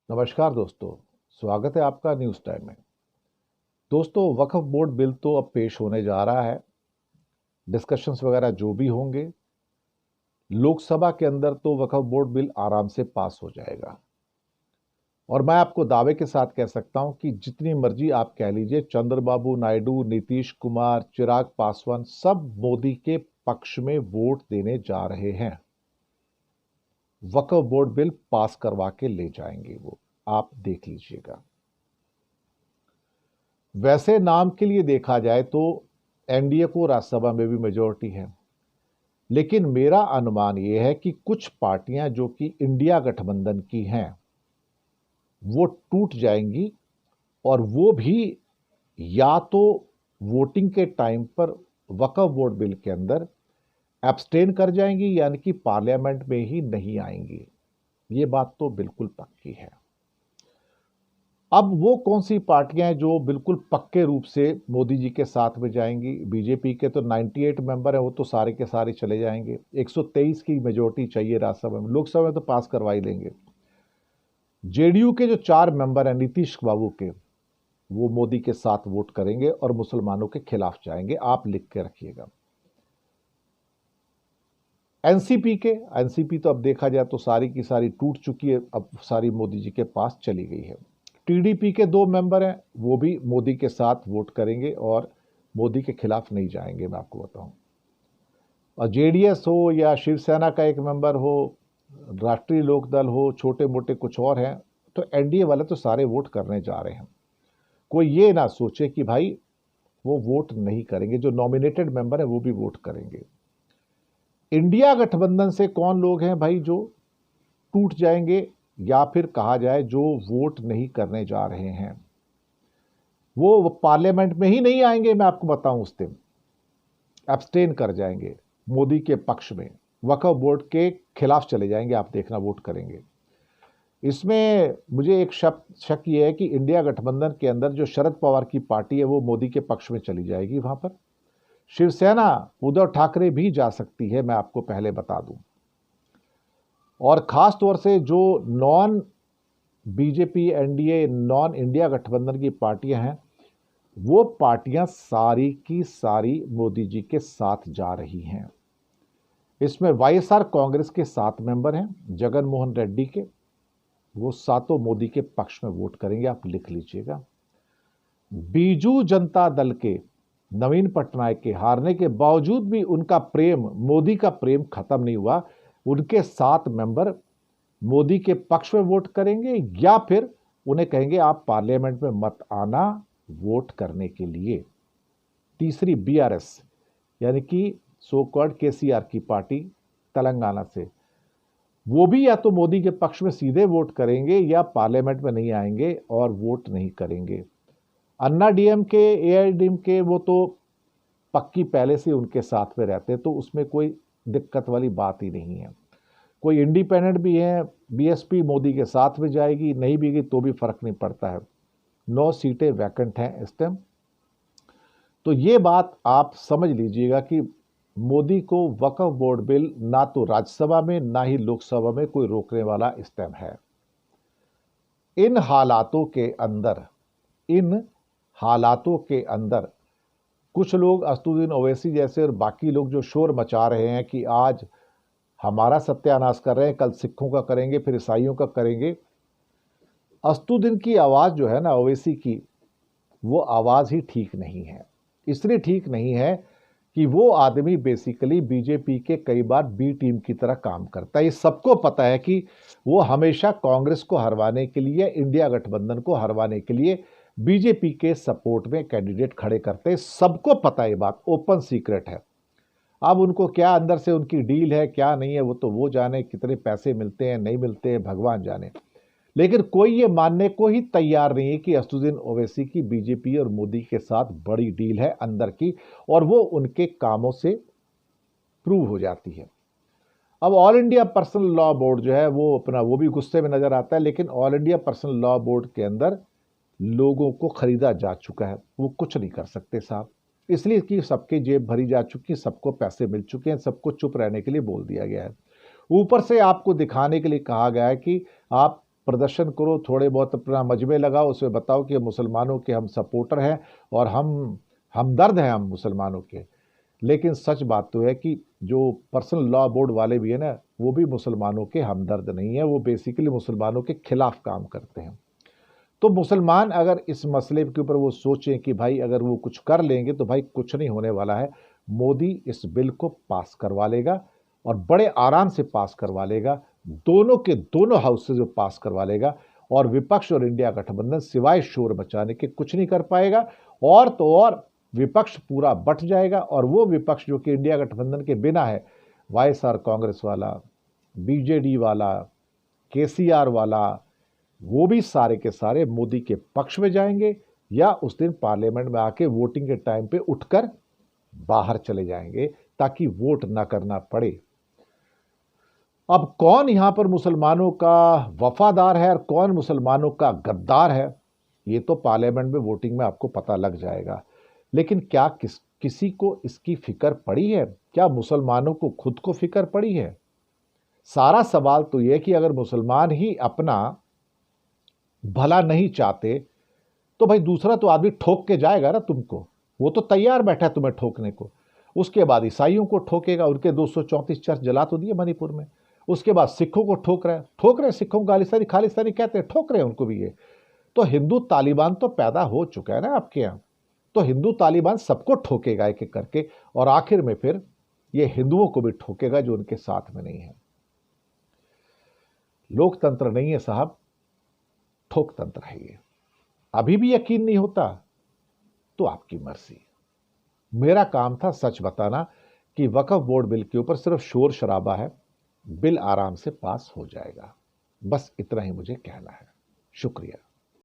नमस्कार दोस्तों, स्वागत है आपका न्यूज़ टाइम में। दोस्तों, वक्फ बोर्ड बिल तो अब पेश होने जा रहा है। डिस्कशंस वगैरह जो भी होंगे, लोकसभा के अंदर तो वक्फ बोर्ड बिल आराम से पास हो जाएगा। और मैं आपको दावे के साथ कह सकता हूं कि जितनी मर्जी आप कह लीजिए, चंद्रबाबू नायडू, नीतीश कुमार, चिराग पासवान सब मोदी के पक्ष में वोट देने जा रहे हैं। वक्फ बोर्ड बिल पास करवा के ले जाएंगे वो, आप देख लीजिएगा। वैसे नाम के लिए देखा जाए तो एनडीए को राज्यसभा में भी मेजोरिटी है, लेकिन मेरा अनुमान यह है कि कुछ पार्टियां जो कि इंडिया गठबंधन की हैं वो टूट जाएंगी और वो भी या तो वोटिंग के टाइम पर वक्फ बोर्ड बिल के अंदर एब्सटेन कर जाएंगी, यानी कि पार्लियामेंट में ही नहीं आएंगी। ये बात तो बिल्कुल पक्की है। अब वो कौन सी पार्टियां हैं जो बिल्कुल पक्के रूप से मोदी जी के साथ में जाएंगी? बीजेपी के तो 98 मेंबर हैं, वो तो सारे के सारे चले जाएंगे। 123 की मेजोरिटी चाहिए राज्यसभा में, लोकसभा में तो पास करवा ही लेंगे। जेडीयू के जो 4 मेंबर हैं नीतीश बाबू के, वो मोदी के साथ वोट करेंगे और मुसलमानों के खिलाफ जाएंगे। आप लिख के रखिएगा। एनसीपी तो अब देखा जाए तो सारी की सारी टूट चुकी है, अब सारी मोदी जी के पास चली गई है। टीडीपी के 2 मेंबर हैं, वो भी मोदी के साथ वोट करेंगे और मोदी के खिलाफ नहीं जाएंगे, मैं आपको बताऊं। और जेडीएस हो या शिवसेना का एक मेंबर हो, राष्ट्रीय लोकदल हो, छोटे मोटे कुछ और हैं, तो एनडीए वाले तो सारे वोट करने जा रहे हैं। कोई ये ना सोचे कि भाई वो वोट नहीं करेंगे, जो नॉमिनेटेड मेंबर है वो भी वोट करेंगे। इंडिया गठबंधन से कौन लोग हैं भाई जो टूट जाएंगे, या फिर कहा जाए जो वोट नहीं करने जा रहे हैं? वो पार्लियामेंट में ही नहीं आएंगे, मैं आपको बताऊं। उस दिन एब्सटेन कर जाएंगे मोदी के पक्ष में, वक्फ बोर्ड के खिलाफ चले जाएंगे। आप देखना, वोट करेंगे। इसमें मुझे एक शक ये है कि इंडिया गठबंधन के अंदर जो शरद पवार की पार्टी है वो मोदी के पक्ष में चली जाएगी। वहां पर शिवसेना, उद्धव ठाकरे भी जा सकती है, मैं आपको पहले बता दूं। और खास तौर से जो non BJP, NDA, non India गठबंधन की पार्टियां हैं, वो पार्टियां सारी की सारी मोदी जी के साथ जा रही हैं। इसमें वाईएसआर कांग्रेस के 7 मेंबर हैं, जगन मोहन रेड्डी के, वो सातों मोदी के पक्ष में वोट करेंगे। आप लिख लीजिएगा। बीजू जनता दल के नवीन पटनायक के हारने के बावजूद भी उनका प्रेम, मोदी का प्रेम खत्म नहीं हुआ। उनके 7 मेंबर मोदी के पक्ष में वोट करेंगे, या फिर उन्हें कहेंगे आप पार्लियामेंट में मत आना वोट करने के लिए। तीसरी बीआरएस, यानी कि सो कॉल्ड केसीआर की पार्टी तेलंगाना से, वो भी या तो मोदी के पक्ष में सीधे वोट करेंगे या पार्लियामेंट में नहीं आएंगे और वोट नहीं करेंगे। अन्ना डीएमके, एआईडीएमके, वो तो पक्की पहले से उनके साथ में रहते, तो उसमें कोई दिक्कत वाली बात ही नहीं है। कोई इंडिपेंडेंट भी है, बीएसपी मोदी के साथ में जाएगी, नहीं भी गई तो भी फर्क नहीं पड़ता है। 9 सीटें वैकेंट हैं इस टाइम। तो ये बात आप समझ लीजिएगा कि मोदी को वक्फ बोर्ड बिल ना तो राज्यसभा में ना ही लोकसभा में कोई रोकने वाला इस टाइम है। इन हालातों के अंदर कुछ लोग, असदुद्दीन ओवैसी जैसे और बाकी लोग जो शोर मचा रहे हैं कि आज हमारा सत्यानाश कर रहे हैं, कल सिखों का करेंगे, फिर ईसाइयों का करेंगे। असदुद्दीन की आवाज़ जो है ना, ओवैसी की, वो आवाज़ ही ठीक नहीं है। इसलिए ठीक नहीं है कि वो आदमी बेसिकली बीजेपी के कई बार बी टीम की तरह काम करता है। ये सबको पता है कि वो हमेशा कांग्रेस को हरवाने के लिए, इंडिया गठबंधन को हरवाने के लिए बीजेपी के सपोर्ट में कैंडिडेट खड़े करते हैं। सबको पता है, ये बात ओपन सीक्रेट है। अब उनको क्या अंदर से उनकी डील है, क्या नहीं है, वो तो वो जाने, कितने पैसे मिलते हैं नहीं मिलते हैं, भगवान जाने। लेकिन कोई ये मानने को ही तैयार नहीं है कि असदुद्दीन ओवैसी की बीजेपी और मोदी के साथ बड़ी डील है अंदर की, और वो उनके कामों से प्रूव हो जाती है। अब all India personal law board जो है वो भी गुस्से में नजर आता है, लेकिन all India personal law board के अंदर लोगों को खरीदा जा चुका है, वो कुछ नहीं कर सकते साहब। इसलिए कि सबके जेब भरी जा चुकी, सबको पैसे मिल चुके हैं, सबको चुप रहने के लिए बोल दिया गया है। ऊपर से आपको दिखाने के लिए कहा गया है कि आप प्रदर्शन करो, थोड़े बहुत अपना मजमे लगाओ, उसमें बताओ कि मुसलमानों के हम सपोर्टर हैं और हम हमदर्द हैं हम मुसलमानों के। लेकिन सच बात तो है कि जो पर्सनल लॉ बोर्ड वाले भी है ना, वो भी मुसलमानों के हमदर्द नहीं है, वो बेसिकली मुसलमानों के खिलाफ काम करते हैं। तो मुसलमान अगर इस मसले के ऊपर वो सोचें कि भाई अगर वो कुछ कर लेंगे तो भाई कुछ नहीं होने वाला है। मोदी इस बिल को पास करवा लेगा और बड़े आराम से पास करवा लेगा, दोनों के दोनों हाउसेज में पास करवा लेगा, और विपक्ष और इंडिया गठबंधन सिवाय शोर मचाने के कुछ नहीं कर पाएगा। और तो और विपक्ष पूरा बट जाएगा, और वो विपक्ष जो कि इंडिया गठबंधन के बिना है, वाईएसआर कांग्रेस वाला, बीजेडी वाला, केसीआर वाला, वो भी सारे के सारे मोदी के पक्ष में जाएंगे, या उस दिन पार्लियामेंट में आके वोटिंग के टाइम पे उठकर बाहर चले जाएंगे ताकि वोट ना करना पड़े। अब कौन यहां पर मुसलमानों का वफादार है और कौन मुसलमानों का गद्दार है, ये तो पार्लियामेंट में वोटिंग में आपको पता लग जाएगा। लेकिन क्या किसी को इसकी फिक्र पड़ी है? क्या मुसलमानों को खुद को फिक्र पड़ी है? सारा सवाल तो यह कि अगर मुसलमान ही अपना भला नहीं चाहते तो भाई दूसरा तो आदमी ठोक के जाएगा ना तुमको, वो तो तैयार बैठा है तुम्हें ठोकने को। उसके बाद ईसाइयों को ठोकेगा, उनके 234 चर्च जला तो दिए मणिपुर में। उसके बाद सिखों को ठोक रहे हैं, सिखों को गालिस्तानी खालिस्तानी कहते हैं, ठोक रहे हैं उनको भी ये। तो हिंदू तालिबान तो पैदा हो चुका है ना आपके यहाँ, तो हिंदू तालिबान सबको ठोकेगा एक एक करके, और आखिर में फिर ये हिंदुओं को भी ठोकेगा जो उनके साथ में नहीं है। लोकतंत्र नहीं है साहब, ठोकतंत्र है ये। अभी भी यकीन नहीं होता तो आपकी मर्जी। मेरा काम था सच बताना कि वक्फ बोर्ड बिल के ऊपर सिर्फ शोर शराबा है, बिल आराम से पास हो जाएगा। बस इतना ही मुझे कहना है। शुक्रिया।